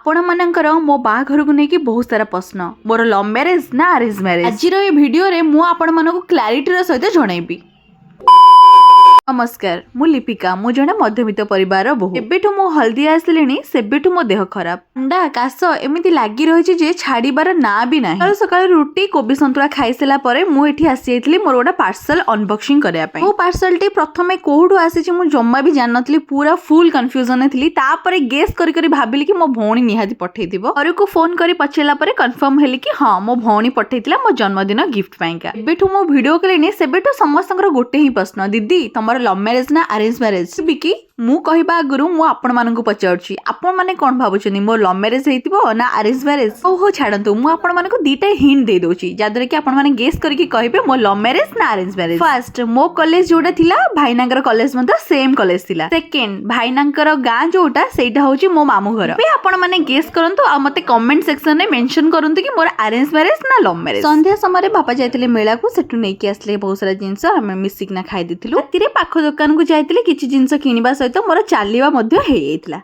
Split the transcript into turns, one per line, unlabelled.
आपण मानकर मो बाहाघर को लेकिन बहुत सारा प्रश्न मोर लव मैरेज ना अरेंज मैरेज आज ये वीडियो रे मु आपण मानक क्लारिटी सहित जनइबी। नमस्कार मु लिपिका मु जने मध्यवित्त परिवार बहु एबेठु मो हल्दी आसलिनी सेबेठु मो देह खराब अंडा काश एमिति लागी रही जे छाड़ीबार ना भी ना सकाळ सकाळ रुटी कोबी संतुला खाइसला परे मु एठी आसी जाइतली मोर गोटा पार्सल अनबॉक्सिंग करिया पई। मो पार्सल टी प्रथमे कोहडु आसी मु जम्मा भी जान नथली पूरा फुल कंफ्यूजन ने थिली तापरे गेस करी करी भाबिली कि मो भौणी निहाती पठेइथिबो। घरे को फोन करी पचेला परे कंफर्म हेली कि हां मो भौणी पठेइतिला मो जन्मदिन गिफ्ट पाइका। एबेठु मो वीडियो कलेनी सेबेठु समस्तंकर गोटे ही प्रश्न दीदी तमर लव मैरेज ना अरेंज मैरेज बिकी मु कहबा आगुरु मु आपण मानकु पचारछि आपण माने कोन भाबुछनी मोर लव मैरेज हेतिबो ना अरेंज मैरेज ओहो छाडंतु मु आपण मानकु दीटा हिंट दे दोछि जादरे कि आपण माने गेस करके कहबे मोर लव मैरेज ना अरेंज मैरेज। फर्स्ट मो कॉलेज जोटा थिला भाईनांकर कॉलेज मते सेम कॉलेज थिला। सेकंड भाईनांकर गां जोटा सेटा होछि मो मामू घर। बे आपण माने गेस करंतु आ मते कमेंट सेक्शन रे मेंशन करंतु कि मोर अरेंज मैरेज ना लव मैरेज। संध्या समय बापा जाइतिले मेला को सेटु नै कि आसले बहुत सारा जिंस हम मिसिक ना खाइ दिथिलु। राती रे पाखो दुकान को जाइतिले किछि जिंस किनिबा सहित मोर चालिबा मध्ये हे जाइतिला।